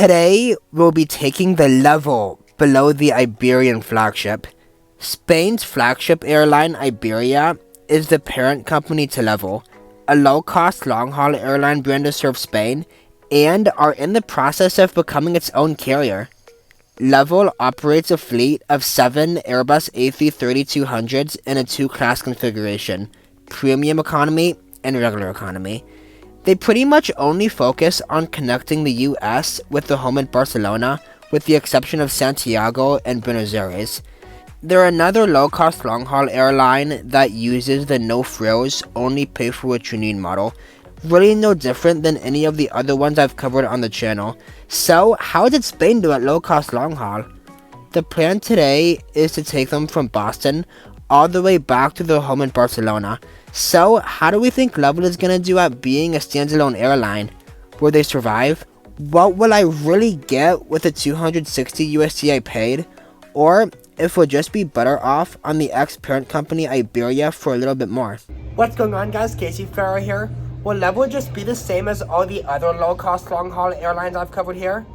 Today, we'll be taking the level below the Iberian flagship. Spain's flagship airline, Iberia, is the parent company to Level, a low-cost long-haul airline brand to serve Spain, and are in the process of becoming its own carrier. Level operates a fleet of 7 Airbus A330-200s in a two-class configuration, premium economy and regular economy. They pretty much only focus on connecting the US with the home in Barcelona, with the exception of Santiago and Buenos Aires. They're another low-cost long-haul airline that uses the No Frills, only pay for what you need model. Really no different than any of the other ones I've covered on the channel. So, how did Spain do at low-cost long-haul? The plan today is to take them from Boston all the way back to their home in Barcelona. So, how do we think Level is gonna do at being a standalone airline? Will they survive? What will I really get with the 260 USD I paid? Or if we'll just be better off on the ex-parent company Iberia for a little bit more. What's going on, guys? Casey Farrah here. Will Level just be the same as all the other low-cost long-haul airlines I've covered here?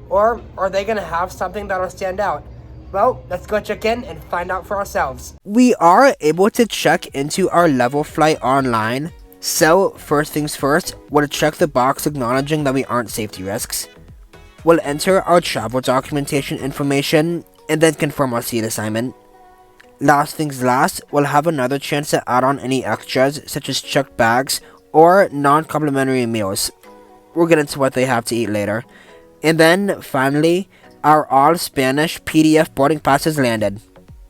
Or are they gonna have something that'll stand out? Well, let's go check in and find out for ourselves. We are able to check into our Level flight online. So, first things first, we'll check the box acknowledging that we aren't safety risks. We'll enter our travel documentation information and then confirm our seat assignment. Last things last, we'll have another chance to add on any extras such as checked bags or non-complimentary meals. We'll get into what they have to eat later. And then, finally, our all-Spanish PDF boarding pass has landed.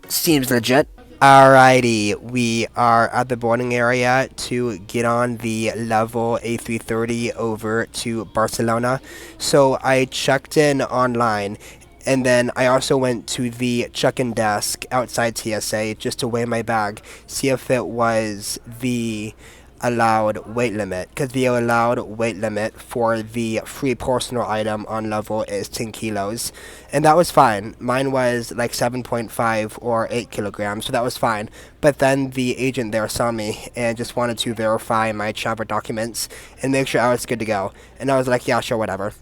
Seems legit. Alrighty, we are at the boarding area to get on the Level A330 over to Barcelona. So I checked in online, and then I also went to the check-in desk outside TSA just to weigh my bag, see if it was the allowed weight limit, because the allowed weight limit for the free personal item on Level is 10 kilos, and that was fine. Mine was like 7.5 or 8 kilograms, so that was fine. But then the agent there saw me and just wanted to verify my travel documents and make sure I was good to go, and I was like, yeah, sure, whatever.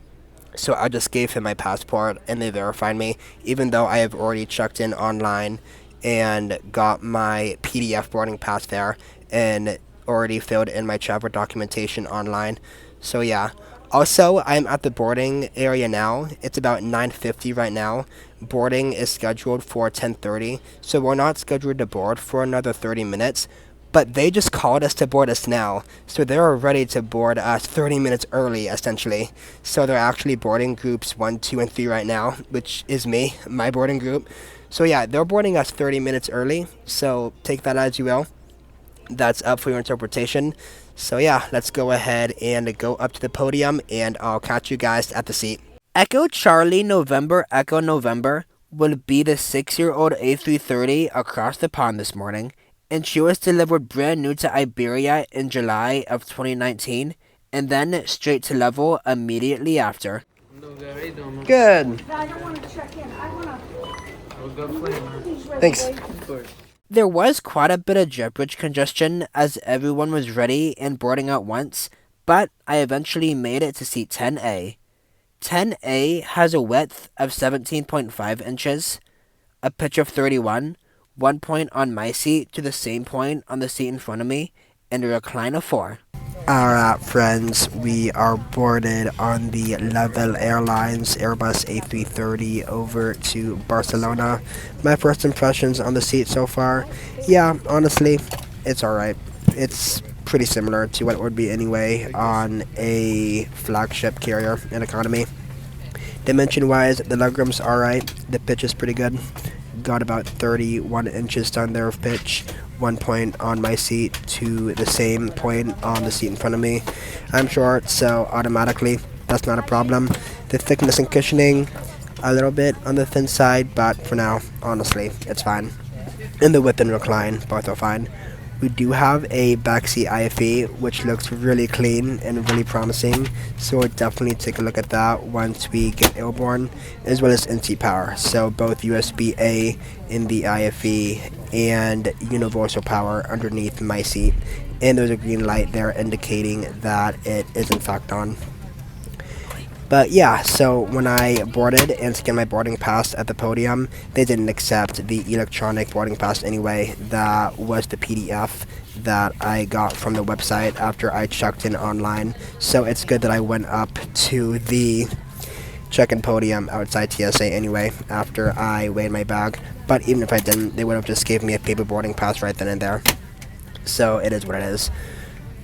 So I just gave him my passport and they verified me, even though I have already checked in online and got my PDF boarding pass there and already filled in my travel documentation online. So yeah. Also, I'm at the boarding area now. It's about 9:50 right now. Boarding is scheduled for 10:30, so we're not scheduled to board for another 30 minutes. But they just called us to board us now, so they're ready to board us 30 minutes early, essentially. So they're actually boarding groups 1, 2, and 3 right now, which is me, my boarding group. So yeah, they're boarding us 30 minutes early, so take that as you will. That's up for your interpretation. So yeah, let's go ahead and go up to the podium, and I'll catch you guys at the seat. Echo Charlie November Echo November will be the 6-year-old A330 across the pond this morning, and she was delivered brand new to Iberia in July of 2019, and then straight to Level immediately after. Good. I don't want to check in. I want to. Thanks. There was quite a bit of jet bridge congestion as everyone was ready and boarding at once, but I eventually made it to seat 10A. 10A has a width of 17.5 inches, a pitch of 31, 1 point on my seat to the same point on the seat in front of me, and a recline of 4. Alright friends, we are boarded on the Level Airlines Airbus A330 over to Barcelona. My first impressions on the seat so far, yeah, honestly, it's alright. It's pretty similar to what it would be anyway on a flagship carrier in economy. Dimension wise, the legroom's alright, the pitch is pretty good. Got about 31 inches down there of pitch, 1 point on my seat to the same point on the seat in front of me. I'm short, so automatically that's not a problem. The thickness and cushioning, a little bit on the thin side, but for now, honestly, it's fine. And the width and recline, both are fine. We do have a backseat IFE, which looks really clean and really promising, so we'll definitely take a look at that once we get airborne, as well as in-seat power, so both USB-A in the IFE and universal power underneath my seat, and there's a green light there indicating that it is in fact on. But yeah, so when I boarded and scanned my boarding pass at the podium, they didn't accept the electronic boarding pass anyway. That was the PDF that I got from the website after I checked in online. So it's good that I went up to the check-in podium outside TSA anyway after I weighed my bag. But even if I didn't, they would have just gave me a paper boarding pass right then and there. So it is what it is.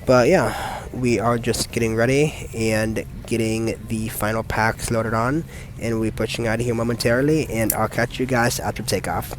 But yeah, we are just getting ready and getting the final packs loaded on, and we'll be pushing out of here momentarily, and I'll catch you guys after takeoff.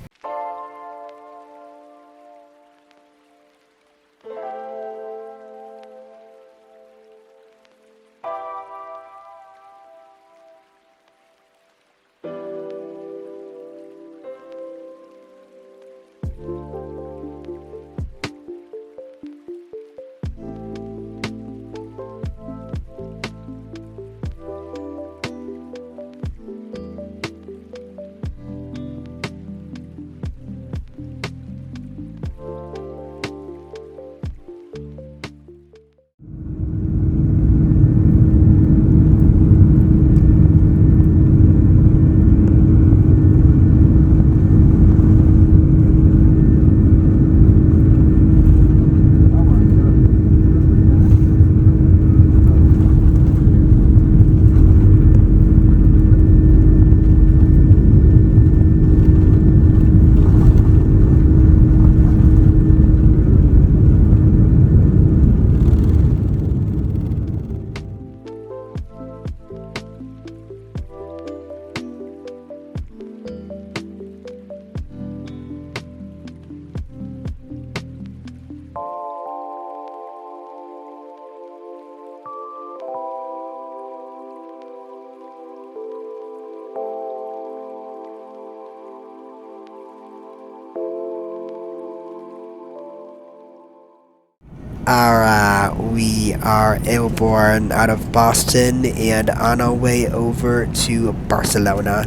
Alright, we are airborne out of Boston and on our way over to Barcelona.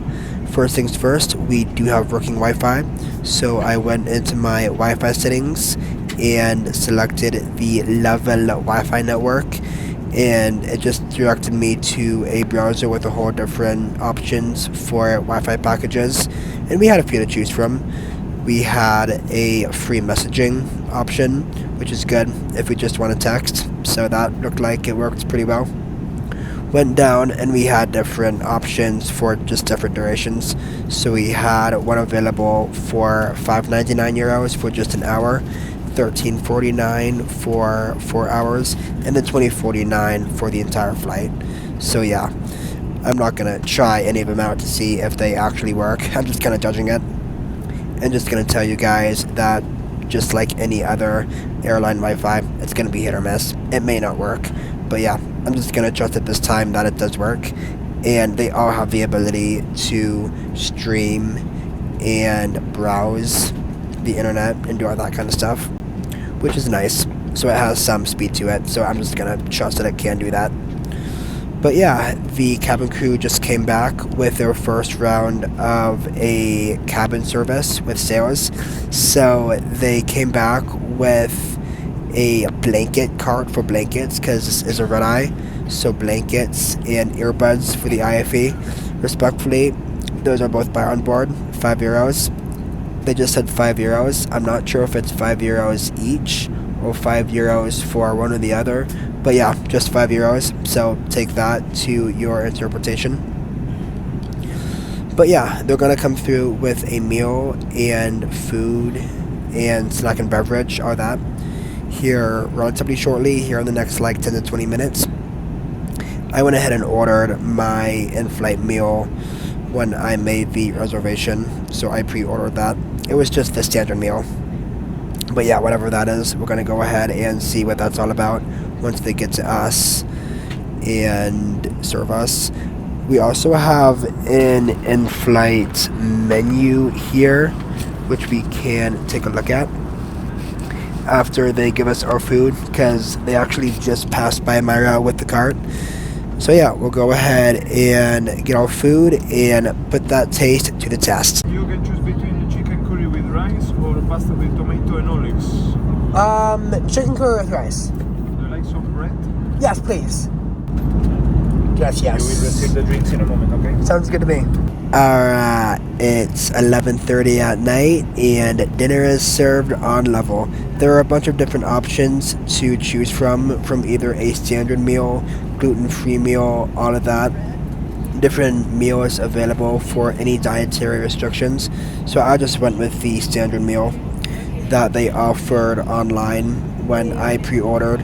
First things first, we do have working Wi-Fi, so I went into my Wi-Fi settings and selected the level Wi-Fi network, and it just directed me to a browser with a whole different options for Wi-Fi packages, and we had a few to choose from. We had a free messaging option, which is good if we just want to text, so that looked like it worked pretty well. Went down and we had different options for just different durations. So we had one available for €5.99 for just an hour, $13.49 for 4 hours, and then $20.49 for the entire flight. So yeah, I'm not gonna try any of them out to see if they actually work. I'm just kind of judging it. And just gonna tell you guys that just like any other airline Wi-Fi, it's gonna be hit or miss. It may not work, but yeah, I'm just gonna trust it this time that it does work. And they all have the ability to stream and browse the internet and do all that kind of stuff, which is nice. So it has some speed to it, so I'm just gonna trust that it can do that. But yeah, the cabin crew just came back with their first round of a cabin service with sales. So they came back with a blanket cart for blankets, because this is a red eye. So blankets and earbuds for the IFE. Respectfully, those are both by on board, €5. They just said €5. I'm not sure if it's €5 each or €5 for one or the other. But yeah, just €5, so take that to your interpretation. But yeah, they're gonna come through with a meal and food and snack and beverage, all that, here relatively shortly, here in the next like 10 to 20 minutes. I went ahead and ordered my in-flight meal when I made the reservation, so I pre-ordered that. It was just the standard meal. But yeah, whatever that is, we're gonna go ahead and see what that's all about once they get to us and serve us. We also have an in-flight menu here, which we can take a look at after they give us our food, because they actually just passed by my route with the cart. So yeah, we'll go ahead and get our food and put that taste to the test. You can choose between chicken curry with rice or pasta with tomato and olives. Chicken curry with rice. Do you like some bread? Yes, please. Yes, You will receive the drinks in a moment, okay? Sounds good to me. Alright, it's 11:30 at night and dinner is served on level. There are a bunch of different options to choose from either a standard meal, gluten-free meal, all of that. Different meals available for any dietary restrictions. So I just went with the standard meal that they offered online when I pre-ordered,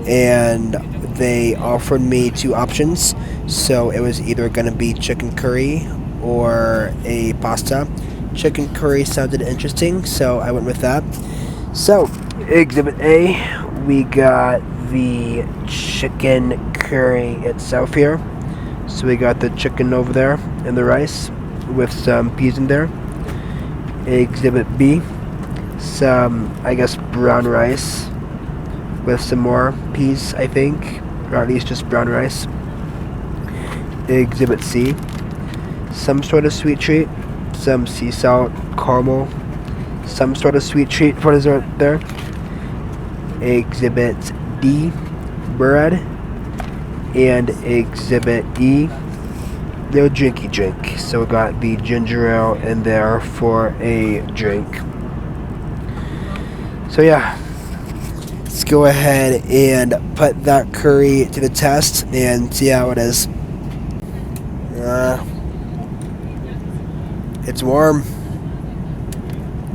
and they offered me two options. So it was either going to be chicken curry or a pasta. Chicken curry sounded interesting, so I went with that. So, Exhibit A, we got the chicken curry itself here. So we got the chicken over there and the rice with some peas in there. Exhibit B, some, I guess, brown rice with some more peas, I think, or at least just brown rice. Exhibit C, some sort of sweet treat, some sea salt, caramel, some sort of sweet treat for dessert there. Exhibit D, bread, and Exhibit E, no drinky drink. So we got the ginger ale in there for a drink. So yeah, let's go ahead and put that curry to the test and see how it is. It's warm.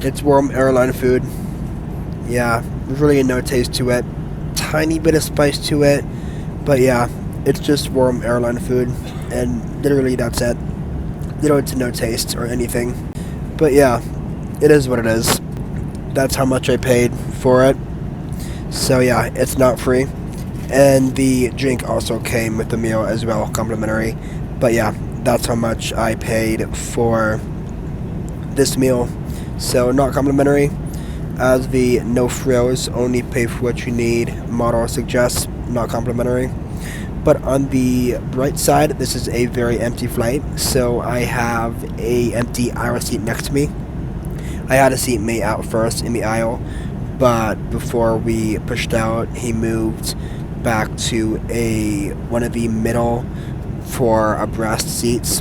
It's warm airline food. Yeah, there's really no taste to it. Tiny bit of spice to it, but yeah, it's just warm airline food, and literally that's it. Little to no taste or anything. But yeah, it is what it is. That's how much I paid for it. So yeah, it's not free. And the drink also came with the meal as well, complimentary. But yeah, that's how much I paid for this meal. So not complimentary, as the No Frills, only pay for what you need model suggests, not complimentary. But on the bright side, this is a very empty flight, so I have a empty aisle seat next to me. I had a seatmate out first in the aisle, but before we pushed out, he moved back to one of the middle for abreast seats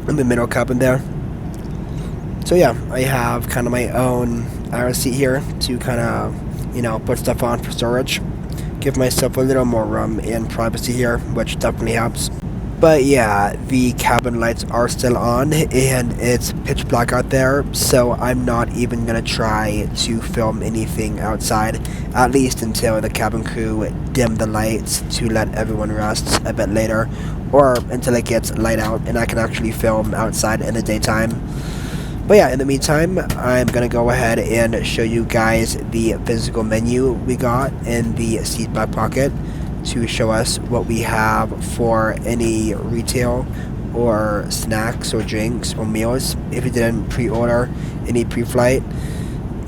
in the middle cabin there. So yeah, I have kind of my own aisle seat here to kind of, put stuff on for storage. Give myself a little more room and privacy here, which definitely helps. But yeah, the cabin lights are still on and it's pitch black out there, so I'm not even gonna try to film anything outside, at least until the cabin crew dim the lights to let everyone rest a bit later, or until it gets light out and I can actually film outside in the daytime. But yeah, in the meantime, I'm gonna go ahead and show you guys the physical menu we got in the seat back pocket to show us what we have for any retail or snacks or drinks or meals if you didn't pre-order any pre-flight,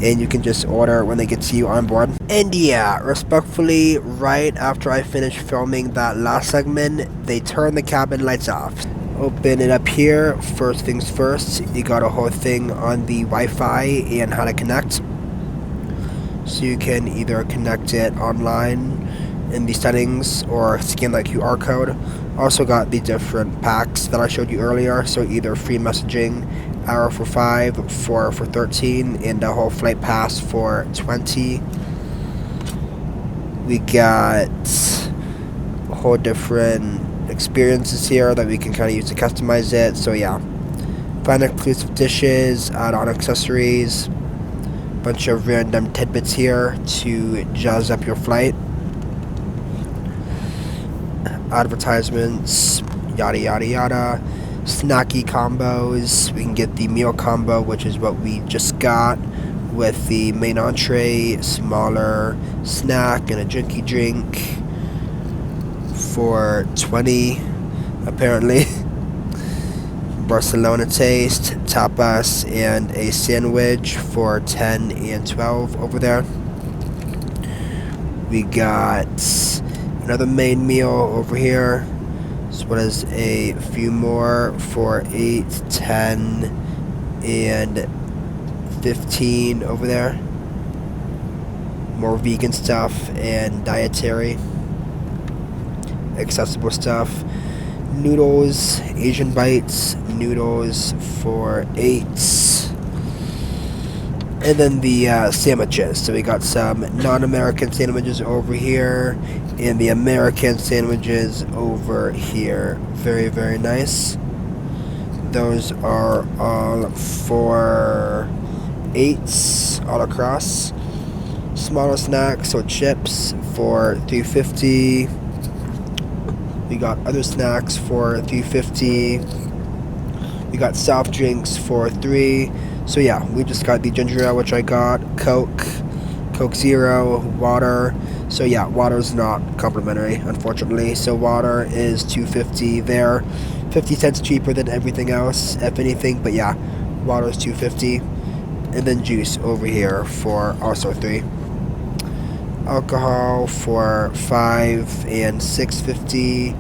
and you can just order when they get to you on board. And yeah, respectfully, right after I finished filming that last segment, they turned the cabin lights off. Open it up here. First things first, you got a whole thing on the Wi-Fi and how to connect. So you can either connect it online in the settings or scan that QR code. Also got the different packs that I showed you earlier. So either free messaging, hour for 5, 4 for 13, and a whole flight pass for 20. We got a whole different experiences here that we can kind of use to customize it. So yeah, find exclusive dishes, add-on accessories, bunch of random tidbits here to jazz up your flight, advertisements, yada yada yada, snacky combos. We can get the meal combo, which is what we just got, with the main entree, smaller snack, and a drinky drink for 20 apparently. Barcelona taste, tapas, and a sandwich for 10 and 12 over there. We got another main meal over here, as well as a few more for 8, 10, and 15 over there. More vegan stuff and dietary. accessible stuff. Noodles, Asian bites, noodles for 8. And then the sandwiches. So we got some non-American sandwiches over here, and the American sandwiches over here. Very, very nice. Those are all for 8 all across. Smaller snacks, so chips for $3.50. We got other snacks for $3.50. We got soft drinks for $3. So yeah, we just got the ginger ale, which I got, Coke Zero, water. So yeah, water's not complimentary, unfortunately. So water is $2.50 there, 50 cents cheaper than everything else, if anything. But yeah, water is $2.50, and then juice over here for also $3. Alcohol for $5 and $6.50.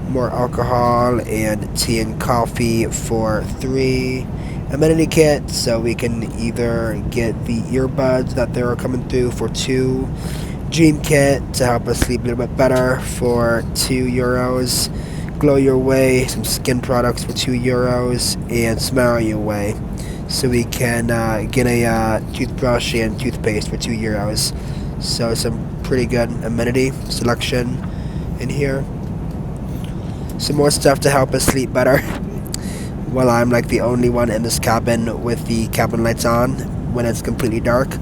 More alcohol and tea and coffee for $3. Amenity kit, so we can either get the earbuds that they are coming through for $2. Dream kit to help us sleep a little bit better for €2. Glow Your Way, some skin products for €2, and Smile Your Way, so we can get a toothbrush and toothpaste for €2. So some pretty good amenity selection in here. Some more stuff to help us sleep better. Well, I'm like the only one in this cabin with the cabin lights on when it's completely dark.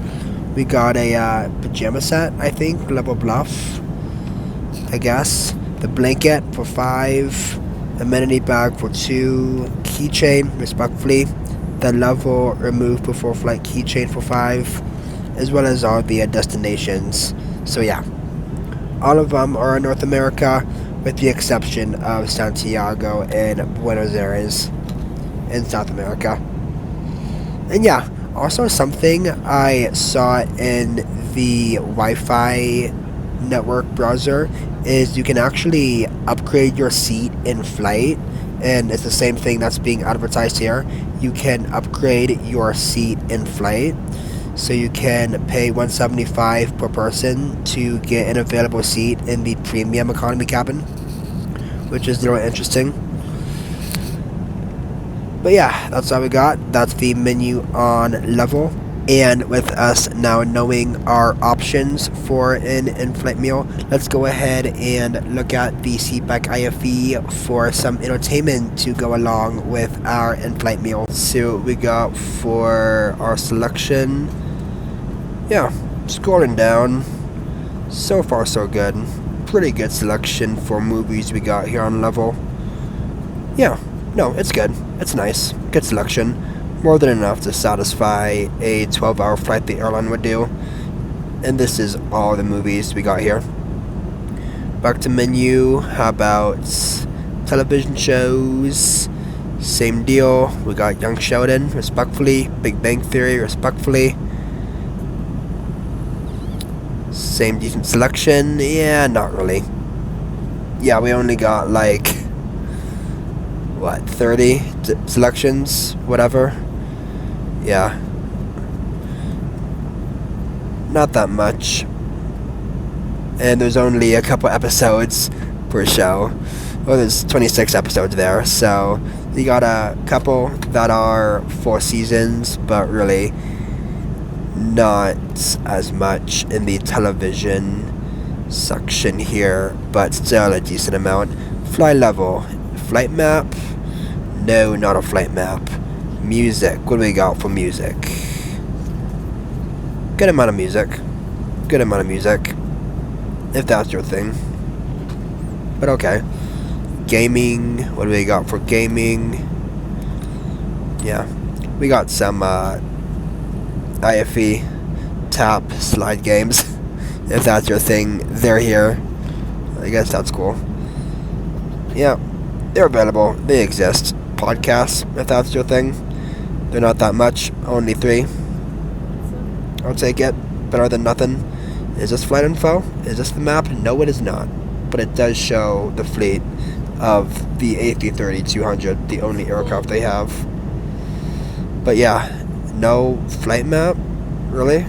We got a pajama set, I think, Level Bluff, I guess. The blanket for $5. Amenity bag for $2. Keychain, respectfully. The Level Remove Before Flight keychain for $5. As well as all the destinations. So yeah, all of them are in North America, with the exception of Santiago and Buenos Aires in South America. And yeah, also something I saw in the Wi-Fi network browser is you can actually upgrade your seat in flight, and it's the same thing that's being advertised here. You can upgrade your seat in flight, so you can pay $175 per person to get an available seat in the premium economy cabin, which is really interesting. But yeah, that's all we got. That's the menu on Level. And with us now knowing our options for an in-flight meal, let's go ahead and look at the seatback IFE for some entertainment to go along with our in-flight meal. So we got for our selection. Yeah, scrolling down. So far so good. Pretty good selection for movies we got here on Level. Yeah, no, it's good. It's nice. Good selection. More than enough to satisfy a 12-hour flight the airline would do. And this is all the movies we got here. Back to menu. How about television shows? Same deal. We got Young Sheldon, respectfully. Big Bang Theory, respectfully. Same decent selection. Yeah, not really. Yeah, we only got like, what, 30 selections? Whatever. Yeah. Not that much. And there's only a couple episodes per show. Well, there's 26 episodes there, so you got a couple that are 4 seasons, but really not as much in the television section here, but still a decent amount. Fly Level. Flight map? No, not a flight map. Music. What do we got for music? Good amount of music. Good amount of music. If that's your thing. But okay. Gaming. What do we got for gaming? Yeah. We got some IFE tap slide games. If that's your thing, they're here. I guess that's cool. Yeah. They're available. They exist. Podcasts, if that's your thing. They're not that much. Only 3. I'll take it. Better than nothing. Is this flight info? Is this the map? No, it is not. But it does show the fleet of the A330-200, the only aircraft they have. But yeah, no flight map? Really?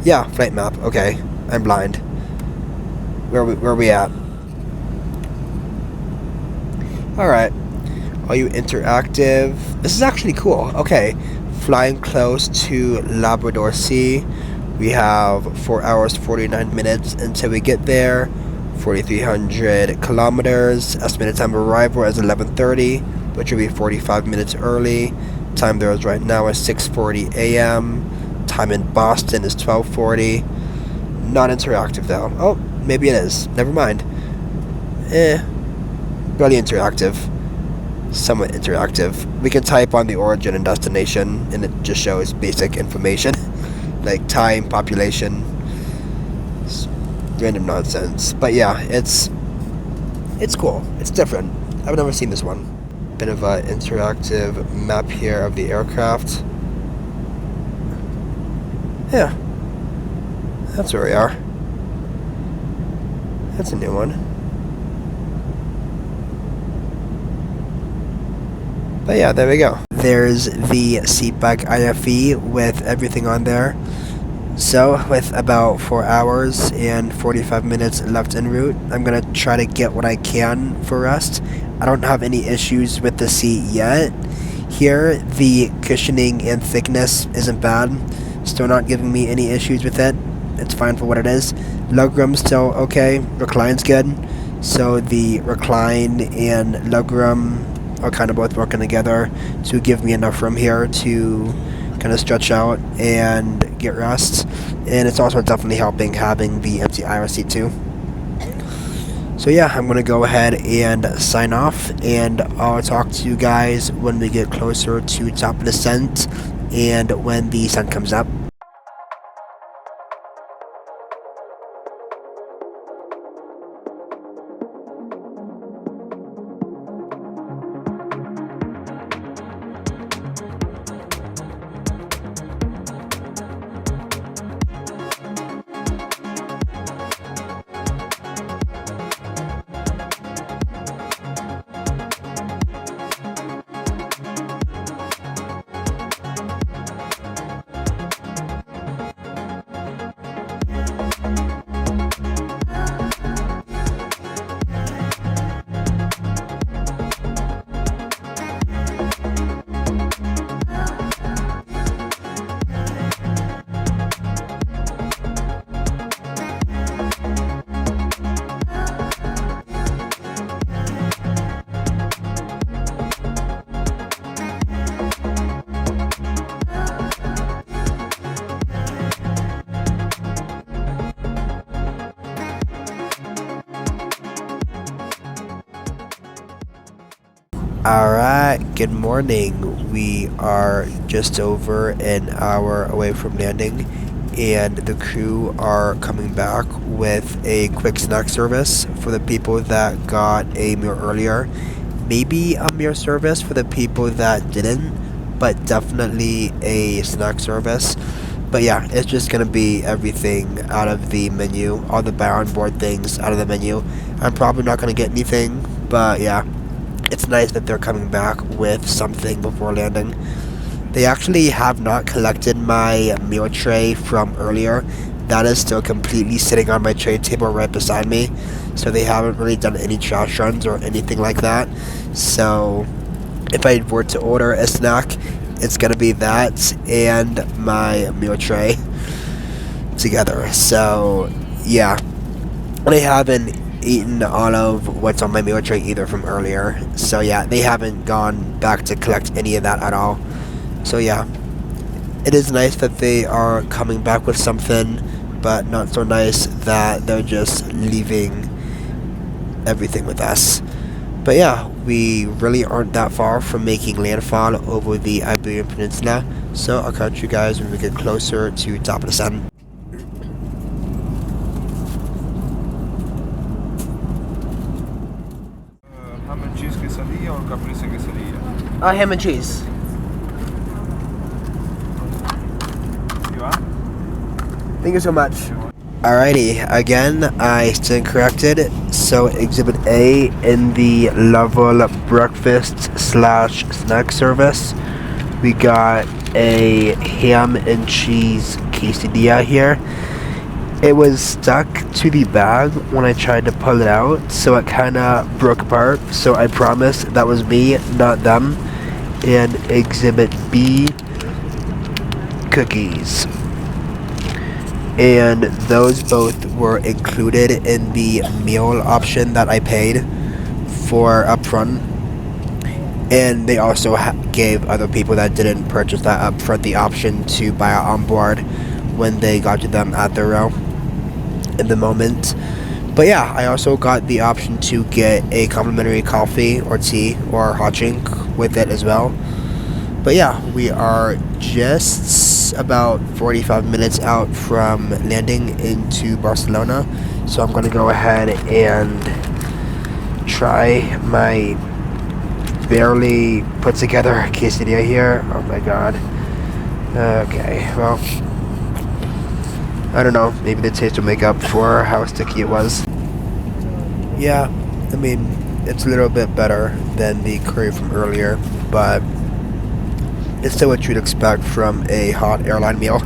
Yeah, flight map. Okay. I'm blind. Where are we at? Alright. Are you interactive? This is actually cool. Okay. Flying close to Labrador Sea. We have 4 hours 49 minutes until we get there. 4,300 kilometers. Estimated time of arrival is 11:30, which will be 45 minutes early. Time there is right now is 6:40 a.m. Time in Boston is 12:40. Not interactive though. Oh, maybe it is. Never mind. Barely interactive. Somewhat interactive. We can type on the origin and destination, and it just shows basic information like time, population, random nonsense. But yeah, it's cool. It's different. I've never seen this one. Bit of an interactive map here of the aircraft. Yeah, that's where we are. That's a new one. But yeah, there we go. There's the seatback IFE with everything on there. So, with about 4 hours and 45 minutes left en route, I'm gonna try to get what I can for rest. I don't have any issues with the seat yet. Here, the cushioning and thickness isn't bad. Still not giving me any issues with it. It's fine for what it is. Legroom's still okay. Recline's good. So the recline and legroom are kind of both working together to give me enough room here to kind of stretch out and get rest. And it's also definitely helping having the empty aisle seat too. So yeah, I'm gonna go ahead and sign off, and I'll talk to you guys when we get closer to top of descent and when the sun comes up. Alright, good morning. We are just over an hour away from landing, and the crew are coming back with a quick snack service for the people that got a meal earlier. Maybe a meal service for the people that didn't, but definitely a snack service. But yeah, it's just gonna be everything out of the menu, all the buy on board things out of the menu. I'm probably not gonna get anything, but yeah. It's nice that they're coming back with something before landing. They actually have not collected my meal tray from earlier. That is still completely sitting on my tray table right beside me. So they haven't really done any trash runs or anything like that. So if I were to order a snack, it's gonna be that and my meal tray together. So yeah, they haven't eaten all of what's on my meal tray either from earlier. So yeah, they haven't gone back to collect any of that at all. So yeah, it is nice that they are coming back with something, but not so nice that they're just leaving everything with us. But yeah, we really aren't that far from making landfall over the Iberian Peninsula, so I'll catch you guys when we get closer to top of the sun. Ham and cheese quesadilla or caprese quesadilla? Ham and cheese. You are? Thank you so much. Alrighty, again, I stand corrected. So Exhibit A in the level breakfast / snack service, we got a ham and cheese quesadilla here. It was stuck to the bag when I tried to pull it out, so it kinda broke apart. So I promised that was me, not them. And Exhibit B, cookies. And those both were included in the meal option that I paid for upfront. And they also gave other people that didn't purchase that upfront the option to buy it on board when they got to them at the row in the moment. But yeah, I also got the option to get a complimentary coffee or tea or hot drink with it as well. But yeah, we are just about 45 minutes out from landing into Barcelona. So I'm going to go ahead and try my barely put together quesadilla here. Oh my god. Okay, well, I don't know, maybe the taste will make up for how sticky it was. Yeah, I mean, it's a little bit better than the curry from earlier, but it's still what you'd expect from a hot airline meal.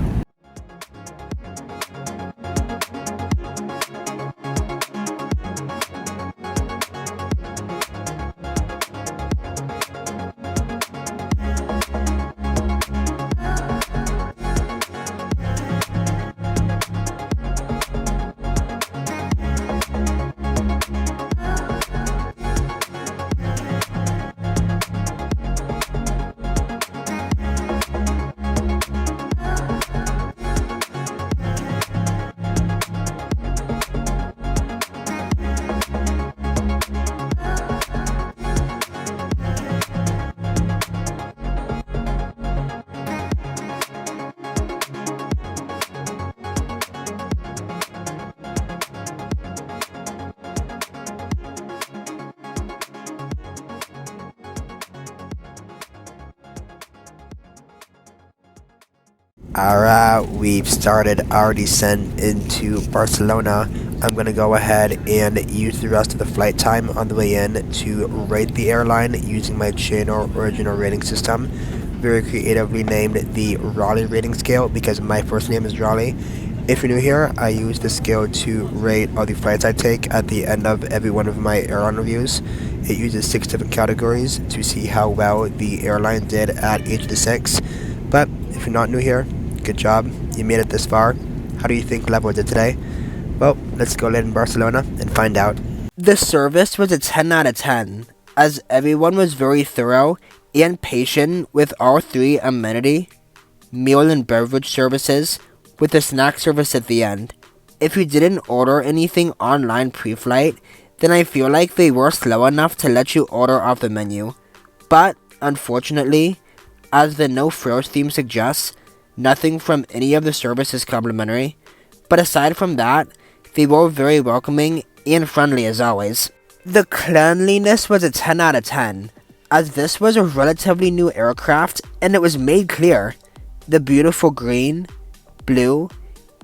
Alright, we've started our descent into Barcelona. I'm going to go ahead and use the rest of the flight time on the way in to rate the airline using my channel original rating system. Very creatively named the Raleigh rating scale because my first name is Raleigh. If you're new here, I use this scale to rate all the flights I take at the end of every one of my airline reviews. It uses 6 different categories to see how well the airline did at each of the 6. But if you're not new here, good job, you made it this far. How do you think Levo did today? Well, let's go land in Barcelona and find out. The service was a 10 out of 10, as everyone was very thorough and patient with all 3 amenity, meal and beverage services, with a snack service at the end. If you didn't order anything online pre-flight, then I feel like they were slow enough to let you order off the menu. But, unfortunately, as the No Frills theme suggests, nothing from any of the service is complimentary, but aside from that, they were very welcoming and friendly as always. The cleanliness was a 10 out of 10, as this was a relatively new aircraft and it was made clear. The beautiful green, blue,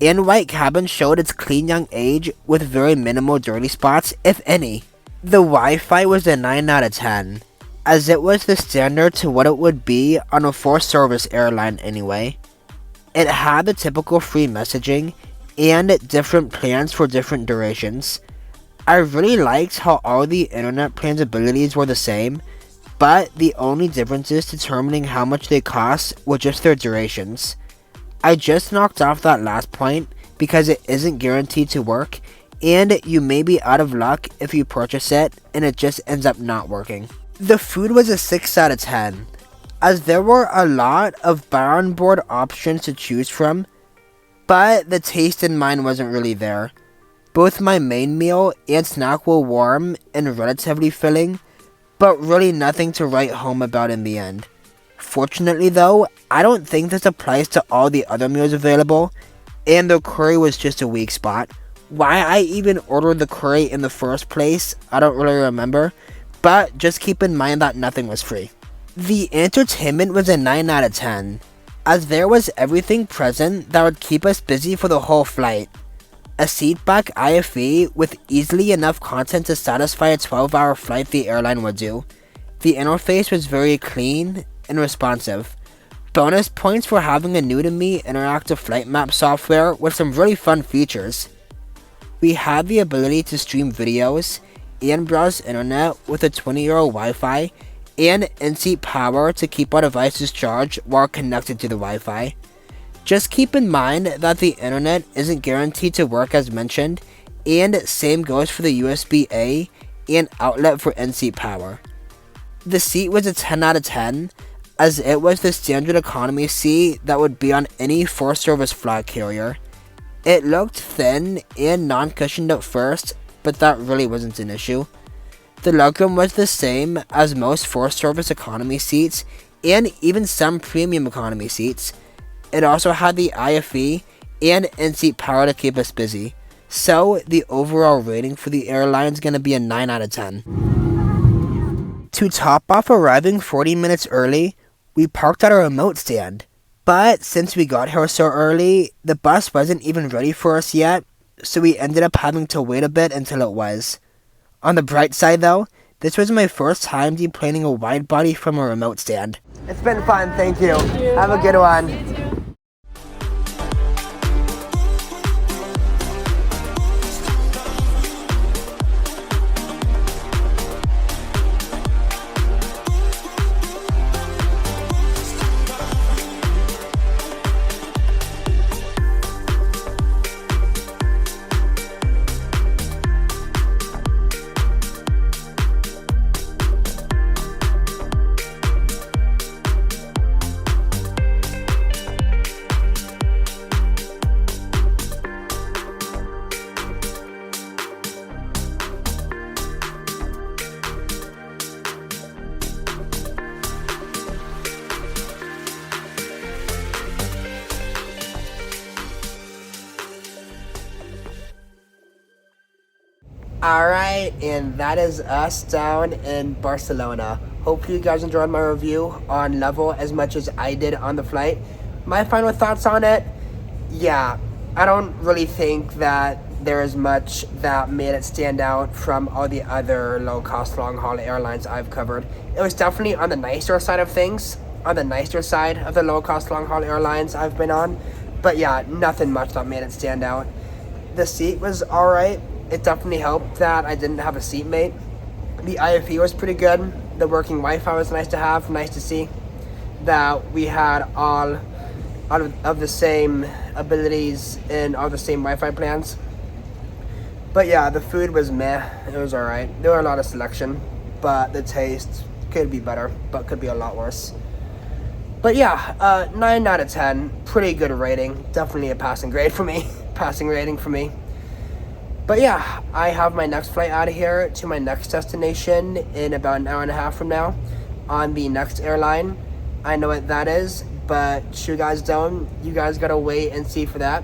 and white cabin showed its clean young age with very minimal dirty spots, if any. The Wi-Fi was a 9 out of 10, as it was the standard to what it would be on a full-service airline anyway. It had the typical free messaging and different plans for different durations. I really liked how all the internet plans abilities were the same, but the only differences determining how much they cost were just their durations. I just knocked off that last point because it isn't guaranteed to work, and you may be out of luck if you purchase it and it just ends up not working. The food was a 6 out of 10. As there were a lot of buy on board options to choose from, but the taste in mine wasn't really there. Both my main meal and snack were warm and relatively filling, but really nothing to write home about in the end. Fortunately though, I don't think this applies to all the other meals available, and the curry was just a weak spot. Why I even ordered the curry in the first place, I don't really remember, but just keep in mind that nothing was free. The entertainment was a 9 out of 10, as there was everything present that would keep us busy for the whole flight. A seatback IFE with easily enough content to satisfy a 12-hour flight the airline would do. The interface was very clean and responsive. Bonus points for having a new to me interactive flight map software with some really fun features. We have the ability to stream videos and browse internet with a 20-euro Wi-Fi and in-seat power to keep our devices charged while connected to the Wi-Fi. Just keep in mind that the internet isn't guaranteed to work as mentioned, and same goes for the USB-A and outlet for in-seat power. The seat was a 10 out of 10, as it was the standard economy seat that would be on any full-service flag carrier. It looked thin and non-cushioned at first, but that really wasn't an issue. The legroom was the same as most full-service economy seats and even some premium economy seats. It also had the IFE and in-seat power to keep us busy. So the overall rating for the airline is going to be a 9 out of 10. To top off arriving 40 minutes early, we parked at a remote stand. But since we got here so early, the bus wasn't even ready for us yet, so we ended up having to wait a bit until it was. On the bright side though, this was my first time deplaning a wide body from a remote stand. It's been fun, thank you. Have a good one. Alright, and that is us down in Barcelona. Hopefully you guys enjoyed my review on Level as much as I did on the flight. My final thoughts on it, yeah, I don't really think that there is much that made it stand out from all the other low-cost long-haul airlines I've covered. It was definitely on the nicer side of things, on the nicer side of the low-cost long-haul airlines I've been on. But yeah, nothing much that made it stand out. The seat was alright. It definitely helped that I didn't have a seatmate. The IFE was pretty good. The working Wi-Fi was nice to have, nice to see that we had all of the same abilities and all the same Wi-Fi plans. But yeah, the food was meh. It was alright. There were a lot of selection, but the taste could be better, but could be a lot worse. But yeah, 9 out of 10. Pretty good rating. Definitely a passing grade for me. Passing rating for me. But yeah, I have my next flight out of here to my next destination in about an hour and a half from now on the next airline. I know what that is, but you guys don't. You guys gotta wait and see for that.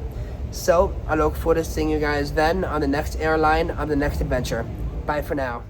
So I look forward to seeing you guys then on the next airline, on the next adventure. Bye for now.